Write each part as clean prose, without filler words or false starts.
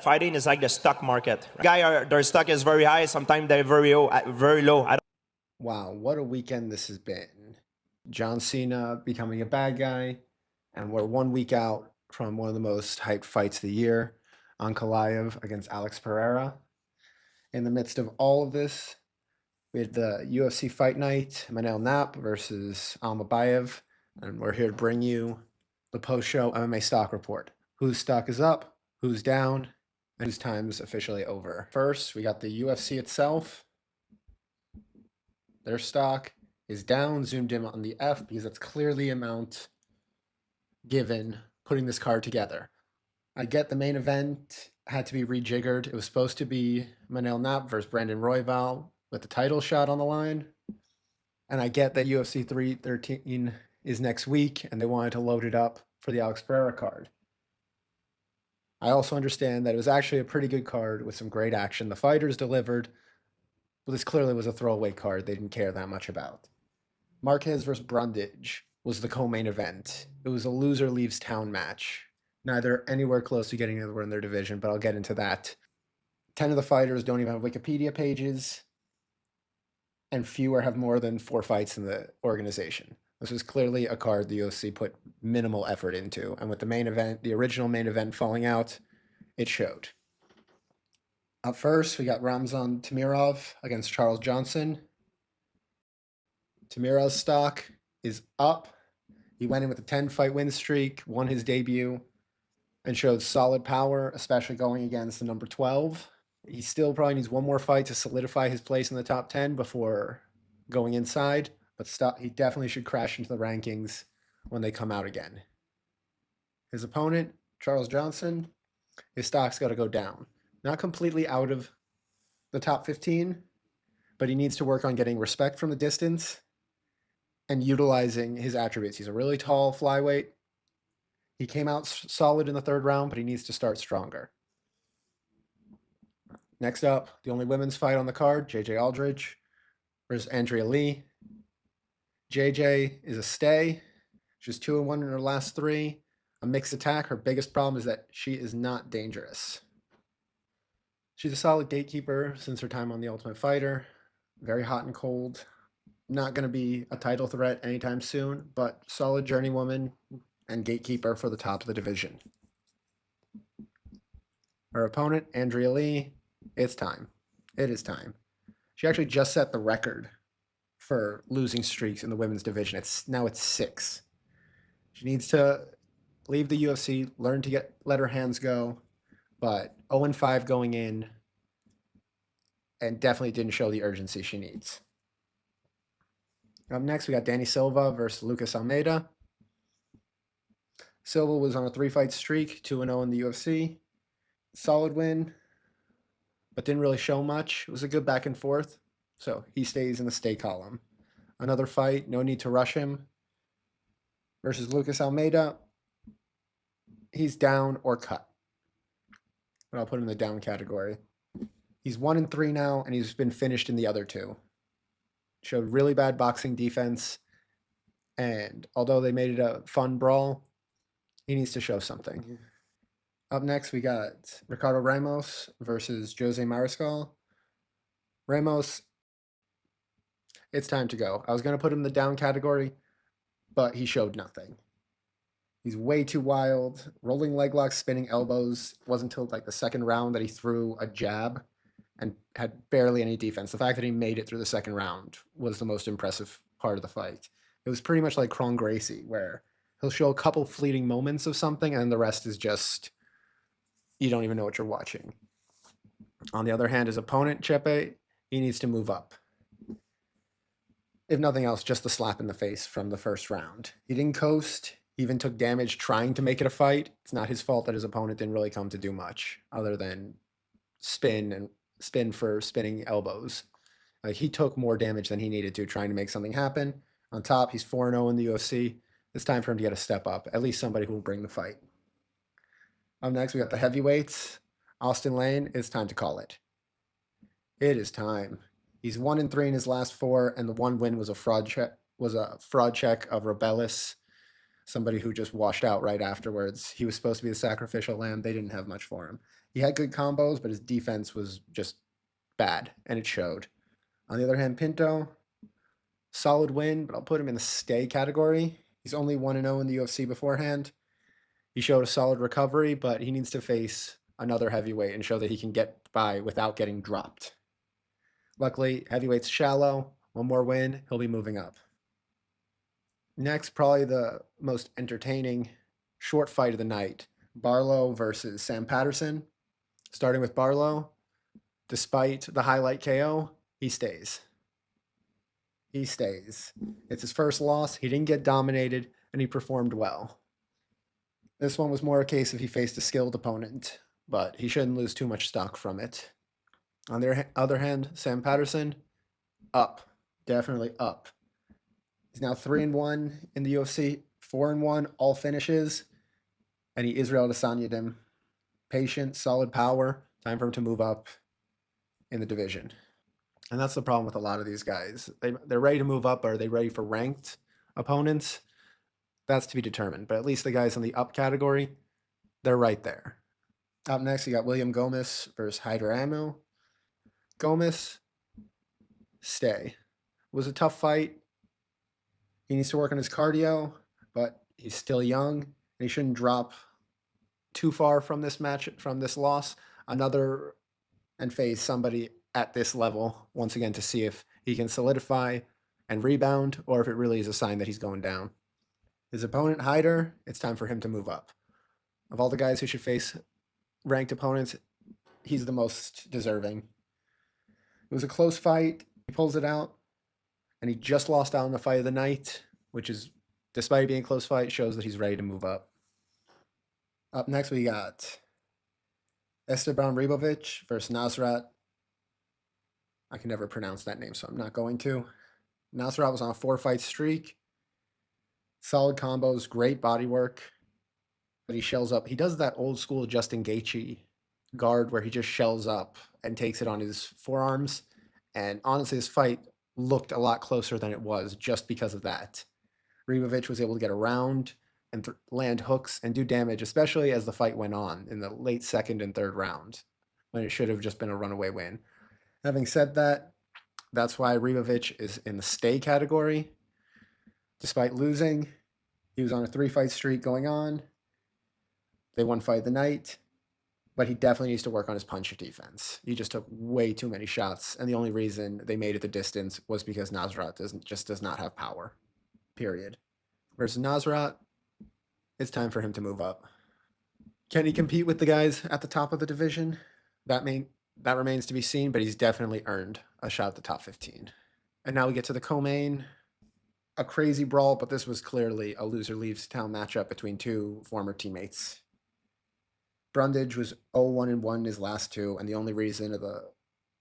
fighting is like the stock market. Their stock is very high, sometimes they're very low. Wow, what a weekend this has been. John Cena becoming a bad guy, and we're 1 week out from one of the most hyped fights of the year, Ankalaev against Alex Pereira. In the midst of all of this, we had the UFC Fight Night, Manel Kape versus Almabayev, and we're here to bring you the post-show MMA stock report. Whose stock is up, who's down, and whose time's officially over. First, we got the UFC itself. Their stock is down, zoomed in on the F because that's clearly amount given putting this card together. I get the main event had to be rejiggered. It was supposed to be Manel Kape versus Brandon Royval with the title shot on the line. And I get that UFC 313 is next week and they wanted to load it up for the Alex Pereira card. I also understand that it was actually a pretty good card with some great action. The fighters delivered, but this clearly was a throwaway card they didn't care that much about. Marquez versus Brundage was the co-main event. It was a loser leaves town match. Neither anywhere close to getting anywhere in their division, but I'll get into that. 10 of the fighters don't even have Wikipedia pages, and fewer have more than 4 fights in the organization. This was clearly a card the UFC put minimal effort into, and with the main event, the original main event falling out, it showed. Up first, we got Ramzan Tamirov against Charles Johnson. Tamirov's stock is up. He went in with a 10-fight win streak, won his debut, and showed solid power, especially going against the number 12. He still probably needs one more fight to solidify his place in the top 10 before going inside, but he definitely should crash into the rankings when they come out again. His opponent, Charles Johnson, his stock's got to go down. Not completely out of the top 15, but he needs to work on getting respect from the distance and utilizing his attributes. He's a really tall flyweight. He came out solid in the 3rd round, but he needs to start stronger. Next up, the only women's fight on the card, JJ Aldridge versus Andrea Lee. JJ is a stay. She's 2-1 in her last 3. A mixed attack. Her biggest problem is that she is not dangerous. She's a solid gatekeeper since her time on The Ultimate Fighter. Very hot and cold. Not going to be a title threat anytime soon, but solid journeywoman and gatekeeper for the top of the division. Her opponent, Andrea Lee, it's time. It is time. She actually just set the record for losing streaks in the women's division. Now it's 6. She needs to leave the UFC, learn to let her hands go, but 0-5 going in, and definitely didn't show the urgency she needs. Up next, we got Danny Silva versus Lucas Almeida. Silva was on a 3-fight streak, 2-0 in the UFC. Solid win, but didn't really show much. It was a good back and forth, so he stays in the stay column. Another fight, no need to rush him, versus Lucas Almeida. He's down or cut, but I'll put him in the down category. He's 1-3 now, and he's been finished in the other 2. Showed really bad boxing defense, and although they made it a fun brawl, he needs to show something. Up next, we got Ricardo Ramos versus Jose Mariscal. Ramos, it's time to go. I was going to put him in the down category, but he showed nothing. He's way too wild. Rolling leg locks, spinning elbows. It wasn't until like the 2nd round that he threw a jab and had barely any defense. The fact that he made it through the 2nd round was the most impressive part of the fight. It was pretty much like Kron Gracie, where he'll show a couple fleeting moments of something and the rest is just, you don't even know what you're watching. On the other hand, his opponent, Chepe, he needs to move up. If nothing else, just the slap in the face from the 1st round. He didn't coast. He even took damage trying to make it a fight. It's not his fault that his opponent didn't really come to do much other than spin for spinning elbows. Like, he took more damage than he needed to trying to make something happen. On top, he's 4-0 in the UFC. It's time for him to get a step up, at least somebody who will bring the fight. Up next, we got the heavyweights. Austin Lane, it's time to call it. It is time. He's 1-3 in his last 4, and the one win was a fraud check of Rebellis, somebody who just washed out right afterwards. He was supposed to be the sacrificial lamb. They didn't have much for him. He had good combos, but his defense was just bad, and it showed. On the other hand, Pinto, solid win, but I'll put him in the stay category. He's only 1-0 in the UFC beforehand. He showed a solid recovery, but he needs to face another heavyweight and show that he can get by without getting dropped. Luckily, heavyweight's shallow. One more win, he'll be moving up. Next, probably the most entertaining short fight of the night, Barlow versus Sam Patterson. Starting with Barlow, despite the highlight KO, he stays. He stays. It's his first loss. He didn't get dominated, and he performed well. This one was more a case of he faced a skilled opponent, but he shouldn't lose too much stock from it. On the other hand, Sam Patterson, up. Definitely up. He's now 3-1 in the UFC, 4-1, all finishes, and he Israel Adesanya'd him. Patient, solid power. Time for him to move up in the division. And that's the problem with a lot of these guys. They're ready to move up. Are they ready for ranked opponents? That's to be determined. But at least the guys in the up category, they're right there. Up next, you got William Gomez versus Hyder Amu. Gomez, stay. It was a tough fight. He needs to work on his cardio, but he's still young, and he shouldn't drop too far from this match, from this loss. And face somebody at this level once again to see if he can solidify and rebound, or if it really is a sign that he's going down. His opponent, Hyder, it's time for him to move up. Of all the guys who should face ranked opponents, he's the most deserving. It was a close fight. He pulls it out, and he just lost out in the fight of the night, which is, despite being a close fight, shows that he's ready to move up. Up next, we got Esteban Ribovic versus Nasrat. I can never pronounce that name, so I'm not going to. Nasrat was on a 4-fight streak. Solid combos, great body work. But he shells up. He does that old school Justin Gaethje guard where he just shells up and takes it on his forearms. And honestly, this fight looked a lot closer than it was just because of that. Ribovic was able to get around and land hooks and do damage, especially as the fight went on in the late second and third round, when it should have just been a runaway win. Having said that, that's why Ribovic is in the stay category. Despite losing, he was on a 3-fight streak going on. They won fight of the night, but he definitely needs to work on his punch defense. He just took way too many shots, and the only reason they made it the distance was because Nasrat does not have power, period. Versus Nasrat, it's time for him to move up. Can he compete with the guys at the top of the division? That remains to be seen, but he's definitely earned a shot at the top 15. And now we get to the co-main. A crazy brawl, but this was clearly a loser leaves town matchup between two former teammates. Brundage was 0-1-1 in his last two, and the only reason of the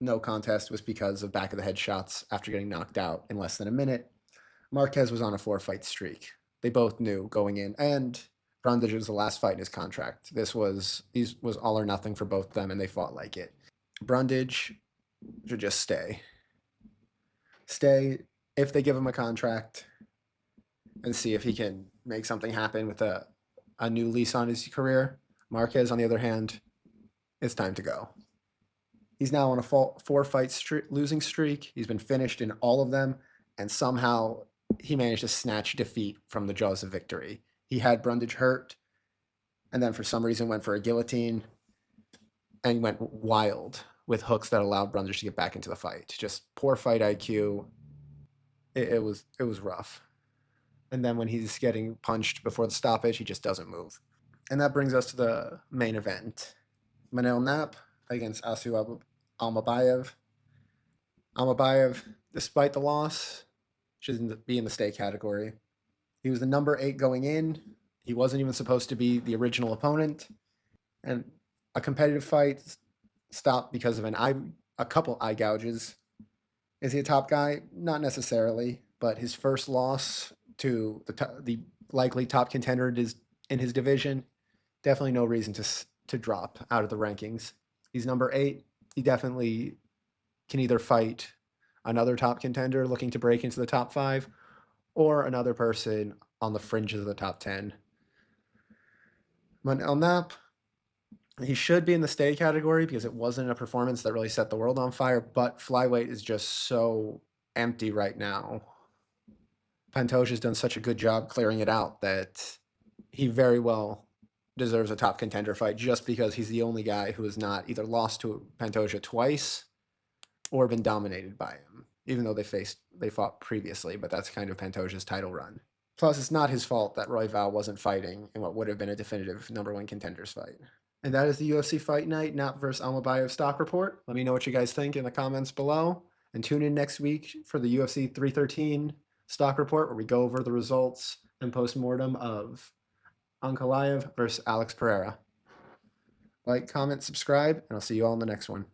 no contest was because of back of the head shots after getting knocked out in less than a minute. Marquez was on a 4-fight streak. They both knew going in, and Brundage was the last fight in his contract. These was all or nothing for both of them, and they fought like it. Brundage should just stay. Stay if they give him a contract and see if he can make something happen with a new lease on his career. Marquez, on the other hand, it's time to go. He's now on a 4-fight losing streak. He's been finished in all of them, and somehow he managed to snatch defeat from the jaws of victory. He had Brundage hurt, and then for some reason went for a guillotine, and he went wild with hooks that allowed Brundage to get back into the fight. Just poor fight IQ. It was rough. And then when he's getting punched before the stoppage, he just doesn't move. And that brings us to the main event. Manel Kape against Asu Almabayev. Almabayev, despite the loss, should be in the stay category. He was the number 8 going in. He wasn't even supposed to be the original opponent. And a competitive fight stopped because of a couple eye gouges. Is he a top guy? Not necessarily, but his first loss to the likely top contender in his division, definitely no reason to drop out of the rankings. He's number 8. He definitely can either fight another top contender looking to break into the top 5 or another person on the fringes of the top 10. Manel Kape, He should be in the stay category because it wasn't a performance that really set the world on fire, but flyweight is just so empty right now. Pantoja's done such a good job clearing it out that he very well deserves a top contender fight just because he's the only guy who has not either lost to Pantoja twice or been dominated by him, even though they fought previously, but that's kind of Pantoja's title run. Plus, it's not his fault that Royval wasn't fighting in what would have been a definitive #1 contenders fight. And that is the UFC Fight Night Not vs. Almabayev stock report. Let me know what you guys think in the comments below. And tune in next week for the UFC 313 stock report where we go over the results and post-mortem of Ankalaev versus Alex Pereira. Like, comment, subscribe, and I'll see you all in the next one.